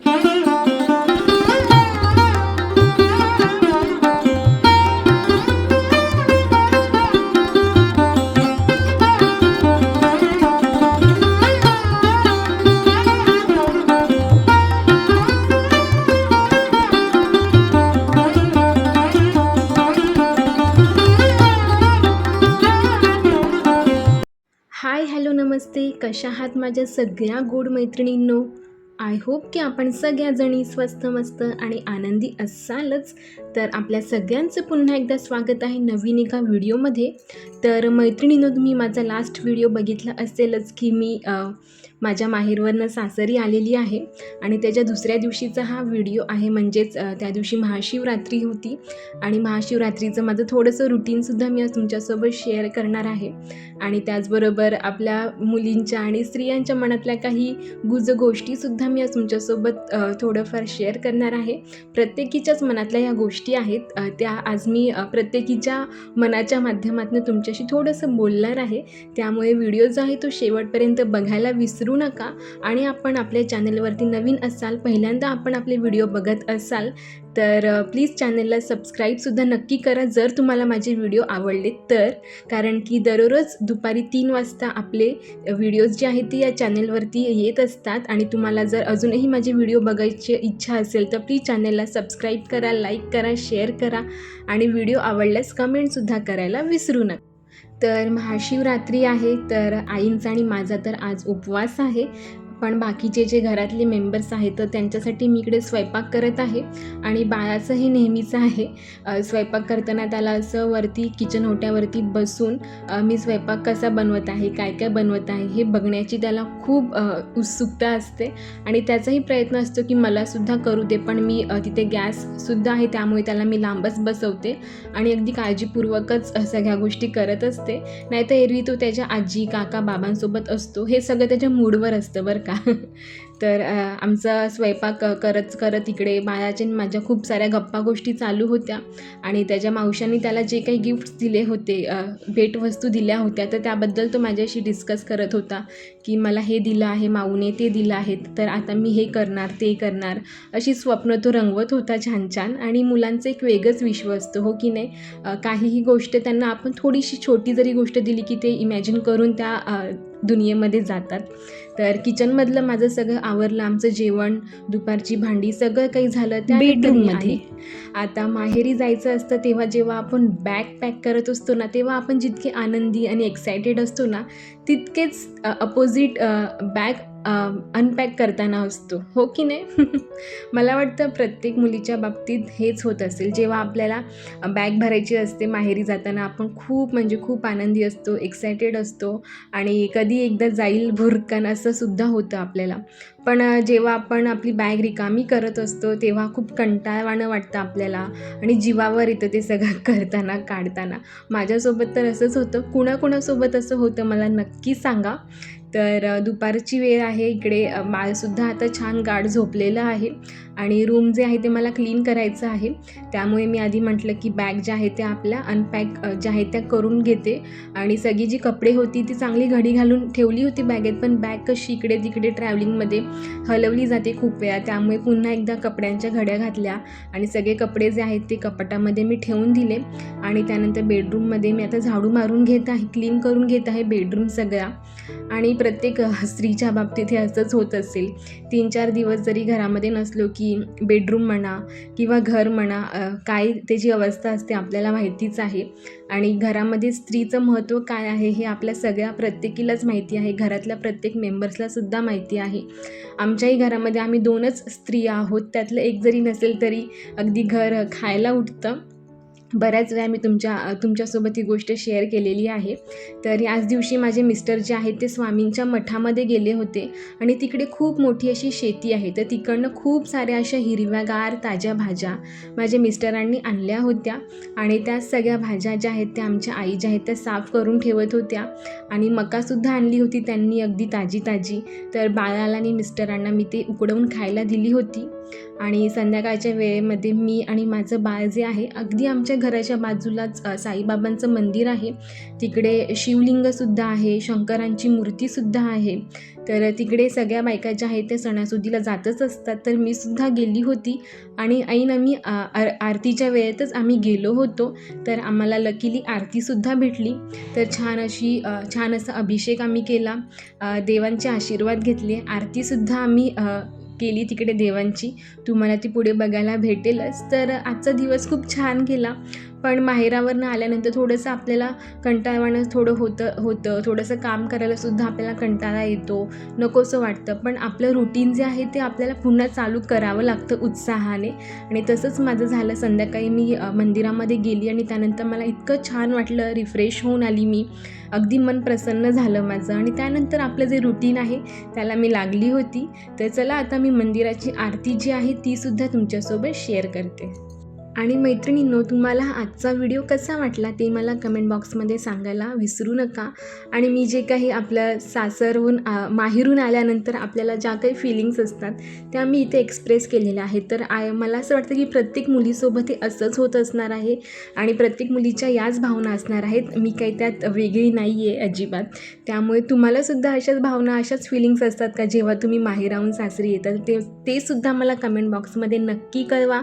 हाय, hello, नमस्ते. कशा आहात माझ्या सगळ्या गोड मैत्रिणींनो? आय होप की आपण सगळ्याजणी स्वस्त, मस्त आणि आनंदी असालच. तर आपल्या सगळ्यांचं पुन्हा एकदा स्वागत आहे नवीन एका व्हिडिओमध्ये. तर मैत्रिणींनो, तुम्ही माझा लास्ट व्हिडिओ बघितला असेलच की मी माझ्या माहेरवरनं सासरी आलेली आहे आणि त्याच्या दुसऱ्या दिवशीचा हा व्हिडिओ आहे. म्हणजेच त्या दिवशी महाशिवरात्री होती आणि महाशिवरात्रीचं माझं थोडंसं रुटीनसुद्धा मी आज तुमच्यासोबत शेअर करणार आहे. आणि त्याचबरोबर आपल्या मुलींच्या आणि स्त्रियांच्या मनातल्या काही गोष्टीसुद्धा मी आज तुमच्यासोबत थोडंफार शेअर करणार आहे. प्रत्येकीच्याच मनातल्या ह्या गोष्टी आहेत, त्या आज मी प्रत्येकीच्या मनाच्या माध्यमातून तुमच्याशी थोडंसं बोलणार आहे. त्यामुळे व्हिडिओ जो आहे तो शेवटपर्यंत बघायला विसरू नका. आणि आपण आपल्या चॅनलवरती नवीन असाल, पहिल्यांदा आपण आपले व्हिडिओ बघत असाल तर प्लीज चॅनलला सबस्क्राईबसुद्धा नक्की करा जर तुम्हाला माझे व्हिडिओ आवडले तर. कारण की दररोज दुपारी 3 वाजता आपले व्हिडिओज जे आहेत ते या चॅनलवरती येत असतात. आणि तुम्हाला जर अजूनही माझे व्हिडिओ बघायची इच्छा असेल तर प्लीज चॅनलला सबस्क्राईब करा, लाईक करा, शेअर करा आणि व्हिडिओ आवडल्यास कमेंटसुद्धा करायला विसरू नका. तर महाशिवरात्री आहे, तर आईंचा आणि माझा तर आज उपवास आहे. पण बाकीचे जे घरातले मेंबर्स आहेत तर त्यांच्यासाठी मी इकडे स्वयंपाक करत आहे. आणि बाळाचं हे नेहमीचं आहे, स्वयंपाक करताना त्याला असं वरती किचन ओट्यावरती बसून मी स्वयंपाक कसा बनवत आहे, काय काय बनवत आहे हे बघण्याची त्याला खूप उत्सुकता असते. आणि त्याचाही प्रयत्न असतो की मलासुद्धा करू दे, पण मी तिथे गॅससुद्धा आहे त्यामुळे त्याला मी लांबच बसवते आणि अगदी काळजीपूर्वकच सगळ्या गोष्टी करत असते. नाहीतर एरवी तो त्याच्या आजी, काका, बाबांसोबत असतो. हे सगळं त्याच्या मूडवर असतं बरं का. तर आमचा स्वयंपाक करत करत इकडे बाळाच्या माझ्या खूप साऱ्या गप्पा गोष्टी चालू होत्या. आणि त्याच्या मावशांनी त्याला जे काही गिफ्ट्स दिले होते, भेटवस्तू दिल्या होत्या, तर त्याबद्दल तो माझ्याशी डिस्कस करत होता की मला हे दिलं आहे माऊने, ते दिलं आहेत, तर आता मी हे करणार, ते करणार, अशी स्वप्न तो रंगवत होता छान छान. आणि मुलांचं एक वेगळंच विश्व असतं, हो की नाही? काहीही गोष्ट त्यांना आपण थोडीशी छोटी जरी गोष्ट दिली की ते इमॅजिन करून त्या दुनियेमध्ये जातात. तर किचनमधलं माझं सगळं आवरलं, आमचं जेवण, दुपारची भांडी सगळं काही झालं त्या बेडरूममध्ये. आता माहेरी जायचं असतं तेव्हा जेव्हा आपण बॅग पॅक करत असतो ना, तेव्हा आपण जितके आनंदी आणि एक्सायटेड असतो ना, तितकेच अपोजिट बॅग अनपॅक करताना असतो, हो की नाही? मला वाटतं प्रत्येक मुलीच्या बाबतीत हेच होत असेल. जेव्हा आपल्याला बॅग भरायची असते माहेरी जाताना, आपण खूप म्हणजे खूप आनंदी असतो, एक्सायटेड असतो आणि कधी एकदा जाईल भुरकन असं सुद्धा होतं आपल्याला. पण जेव्हा आपण आपली बॅग रिकामी करत असतो तेव्हा खूप कंटाळवाणं वाटतं आपल्याला आणि जीवावर येतं ते सगळं करताना, काढताना. माझ्यासोबत तर असंच होतं. कुणाकुणासोबत असं होतं मला नक्की सांगा. तर दुपारची वेळ आहे, इकडे बाळसुद्धा आता छान गाढ झोपलेलं आहे आणि रूम जे आहे ते मला क्लीन करायचं आहे. त्यामुळे मी आधी म्हटलं की बॅग ज्या आहेत त्या आपल्या अनपॅक ज्या आहेत त्या करून घेते. आणि सगळी जी कपडे होती ती चांगली घडी घालून ठेवली होती बॅगेत, पण बॅग कशी इकडे तिकडे ट्रॅव्हलिंगमध्ये हलवली जाते खूप वेळा. त्यामुळे पुन्हा एकदा कपड्यांच्या घड्या घातल्या आणि सगळे कपडे जे आहेत ते कपाटामध्ये मी ठेवून दिले. आणि त्यानंतर बेडरूममध्ये मी आता झाडू मारून घेत आहे, क्लीन करून घेत आहे बेडरूम सगळा. आणि प्रत्येक स्त्रीच्या बाबतीत हे असंच होत असेल. 3-4 दिवस जरी घरामध्ये नसलो की बेडरूम म्हणा किंवा घर म्हणा, काय त्याची अवस्था असते आपल्याला माहितीच आहे. आणि घरामध्ये स्त्रीचं महत्त्व काय आहे हे आपल्या सगळ्या प्रत्येकीलाच माहिती आहे, घरातल्या प्रत्येक मेंबर्सलासुद्धा माहिती आहे. आमच्याही घरामध्ये आम्ही 2च स्त्रिया आहोत, त्यातलं एक जरी नसेल तरी अगदी घर खायला उठतं. बऱ्याच वेळा मी तुमच्यासोबत ही गोष्ट शेअर केलेली आहे. तर याच दिवशी माझे मिस्टर जे आहेत ते स्वामींच्या मठामध्ये गेले होते आणि तिकडे खूप मोठी अशी शेती आहे. तर तिकडनं खूप साऱ्या अशा हिरव्यागार ताज्या भाज्या माझ्या मिस्टरांनी आणल्या होत्या आणि त्या सगळ्या भाज्या ज्या आहेत त्या आमच्या आई ज्या आहेत त्या साफ करून ठेवत होत्या. आणि मकासुद्धा आणली होती त्यांनी अगदी ताजी ताजी. तर बाळाला आणि मिस्टरांना मी ते उकडवून खायला दिली होती. आणि संध्याकाळच्या वेळेमध्ये मी आणि माझं बाळ जे आहे, अगदी आमच्या घराच्या बाजूलाच साईबाबांचं मंदिर आहे, तिकडे शिवलिंगसुद्धा आहे, शंकरांची मूर्तीसुद्धा आहे. तर तिकडे सगळ्या बायका ज्या आहेत त्या सणासुदीला जातच असतात. तर मी सुद्धा गेली होती आणि ऐन आम्ही आरतीच्या वेळेतच आम्ही गेलो होतो. तर आम्हाला लकीली आरतीसुद्धा भेटली. तर छान असा अभिषेक आम्ही केला, देवांचे आशीर्वाद घेतले, आरतीसुद्धा आम्ही केली तिकडे देवांची. तुम्हाला ती पुढे बघायला भेटेलच. तर आजचा दिवस खूप छान गेला. पण माहेरावरनं आल्यानंतर थोडंसं आपल्याला कंटाळवाणं होतं थोडंसं काम करायलासुद्धा आपल्याला कंटाळा येतो, नकोसं वाटतं. पण आपलं रुटीन जे आहे ते आपल्याला पुन्हा चालू करावं लागतं उत्साहाने. आणि तसंच माझं झालं. संध्याकाळी मी मंदिरामध्ये गेली आणि त्यानंतर मला इतकं छान वाटलं, रिफ्रेश होऊन आली मी, अगदी मन प्रसन्न झालं माझं. आणि त्यानंतर आपलं जे रुटीन आहे त्याला मी लागली होती. तर चला आता मी मंदिराची आरती जी आहे तीसुद्धा तुमच्यासोबत शेअर करते. आणि मैत्रिणींनो, तुम्हाला आजचा व्हिडिओ कसा वाटला ते मला कमेंट बॉक्समध्ये सांगायला विसरू नका. आणि मी जे काही आपल्या माहेरून आल्यानंतर आपल्याला ज्या काही फिलिंग्स असतात त्या मी इथे एक्सप्रेस केलेल्या आहेत. तर मला असं वाटतं की प्रत्येक मुलीसोबत हे असंच होत असणार आहे आणि प्रत्येक मुलीच्या याच भावना असणार आहेत. मी काही त्यात वेगळी नाही आहे अजिबात. त्यामुळे तुम्हालासुद्धा अशाच भावना, अशाच फिलिंग्स असतात का जेव्हा तुम्ही माहेराहून सासरी येतात? ते सुद्धा मला कमेंट बॉक्समध्ये नक्की कळवा.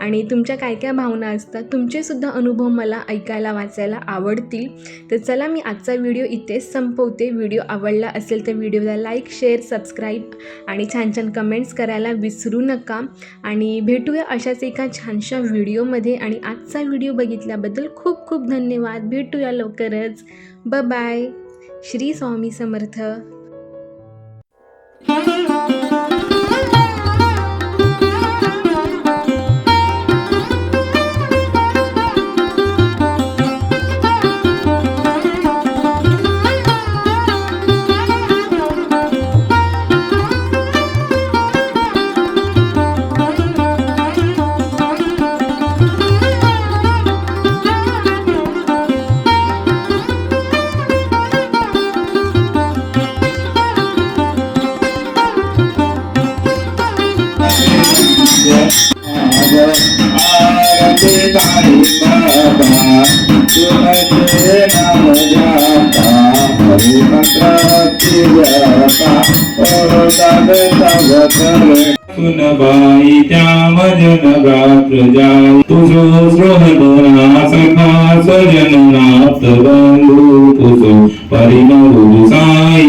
आणि तुमच्या काय काय भावना असतात, तुमचेसुद्धा अनुभव मला ऐकायला वाचायला आवडतील. तर चला मी आजचा व्हिडिओ इथेच संपवते. व्हिडिओ आवडला असेल तर व्हिडिओला लाईक, शेअर, सबस्क्राईब आणि छान छान कमेंट्स करायला विसरू नका. आणि भेटूया अशाच एका छानशा व्हिडिओमध्ये. आणि आजचा व्हिडिओ बघितल्याबद्दल खूप खूप धन्यवाद. भेटूया लवकरच. बाय. श्री स्वामी समर्थ. आरती तारी बाबा तुझे नाम जाता हरि मंत्राची जाता और साधे सावतर सुनबाई त्या मजन गात्र जाई तुझो स्रोहदना सखा सजन नाथ बंधू तुझो परिणव साई